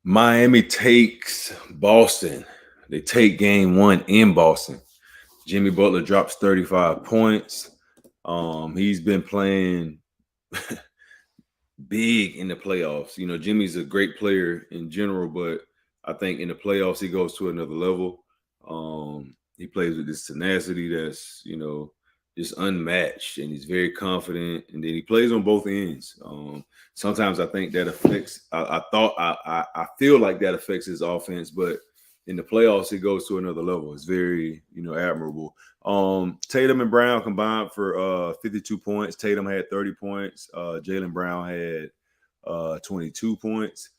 Miami takes Boston. They take game one in Boston. Jimmy Butler drops 35 points. He's been playing big in the playoffs. You know, Jimmy's a great player in general, but I think in the playoffs he goes to another level. He plays with this tenacity that's, just unmatched, and he's very confident. And then he plays on both ends. Sometimes I think that affects. I feel like that affects his offense, but in the playoffs he goes to another level. It's very, admirable. Tatum and Brown combined for 52 points. Tatum had 30 points. Jalen Brown had 22 points,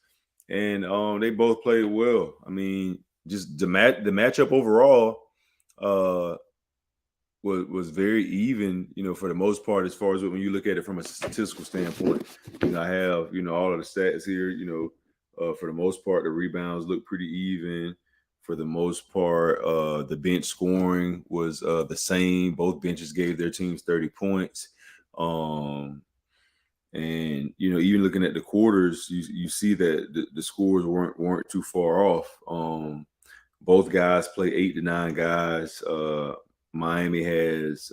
and they both played well. I mean, just the matchup overall was very even, for the most part, as far as when you look at it from a statistical standpoint. I have, all of the stats here. For the most part, the rebounds look pretty even. For the most part, the bench scoring was the same. Both benches gave their teams 30 points. And even looking at the quarters, you see that the scores weren't too far off. Both guys play 8 to 9 guys. Miami has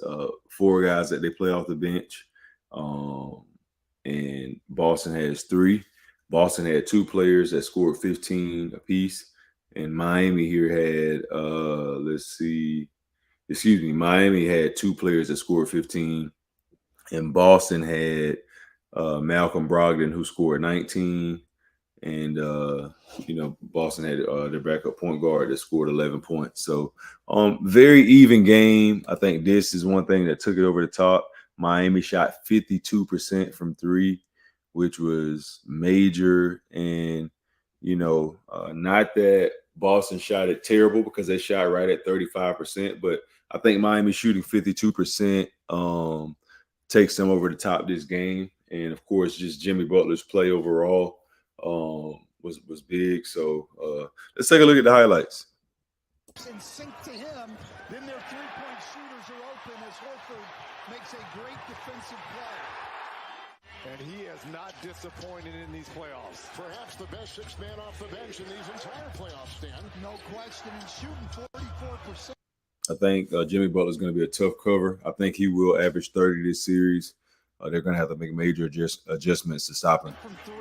4 guys that they play off the bench, and Boston has 3. Boston had 2 players that scored 15 apiece, and Miami here had Miami had 2 players that scored 15, and Boston had Malcolm Brogdon, who scored 19. And Boston had their backup point guard that scored 11 points. So very even game. I think this is one thing that took it over the top. Miami shot 52% from 3, which was major. And not that Boston shot it terrible, because they shot right at 35%, but I think Miami shooting 52% takes them over the top this game. And of course, just Jimmy Butler's play overall was big. So let's take a look at the highlights. In sync to him, then their three-point shooters are open as Horford makes a great defensive play. And he has not disappointed in these playoffs. Perhaps the best 6-man off the bench in these entire playoffs, Stan. No question. And shooting 44%. I think Jimmy Butler's going to be a tough cover. I think he will average 30 this series. They're going to have to make major adjustments to stop him. From 3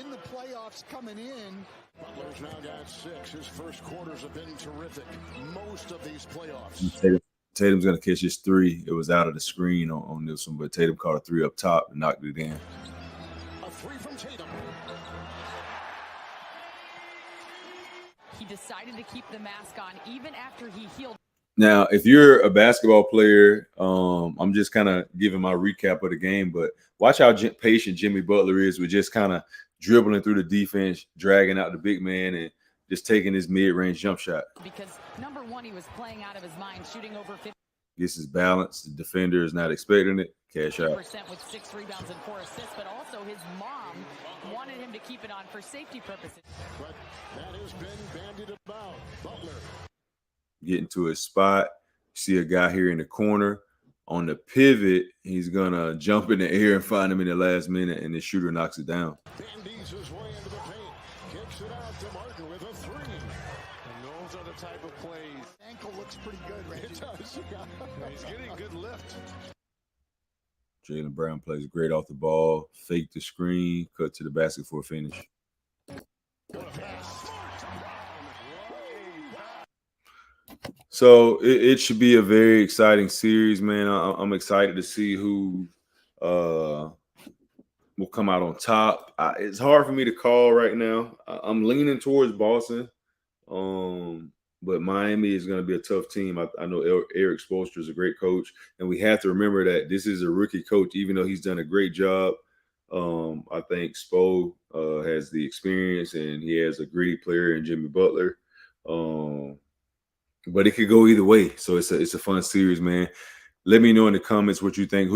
in the playoffs coming in. Butler's now got 6. His first quarters have been terrific. Most of these playoffs. Tatum's going to catch his 3. It was out of the screen on this one, but Tatum caught a 3 up top and knocked it in. A 3 from Tatum. He decided to keep the mask on even after he healed. Now, if you're a basketball player, I'm just kind of giving my recap of the game, but watch how patient Jimmy Butler is with just kind of dribbling through the defense, dragging out the big man, and just taking his mid-range jump shot. Because number one, he was playing out of his mind, shooting over 50%. This is balance. The defender is not expecting it. Cash out. With 6 rebounds and 4 assists, but also his mom wanted him to keep it on for safety purposes. But that has been bandied about. Butler. Getting to his spot. See a guy here in the corner. On the pivot, he's going to jump in the air and find him in the last minute, and the shooter knocks it down. Bandies his way into the paint. Kicks it out to Martin with a 3. And those are the type of plays. Ankle looks pretty good, right? It does, yeah. He's getting good lift. Jalen Brown plays great off the ball. Fake the screen. Cut to the basket for a finish. What a pass. So it should be a very exciting series, man. I'm excited to see who will come out on top. It's hard for me to call right now. I'm leaning towards Boston, but Miami is going to be a tough team. I know Eric Spoelstra is a great coach, and we have to remember that this is a rookie coach, even though he's done a great job. I think Spo has the experience, and he has a gritty player in Jimmy Butler. But it could go either way. So it's a fun series, man. Let me know in the comments what you think.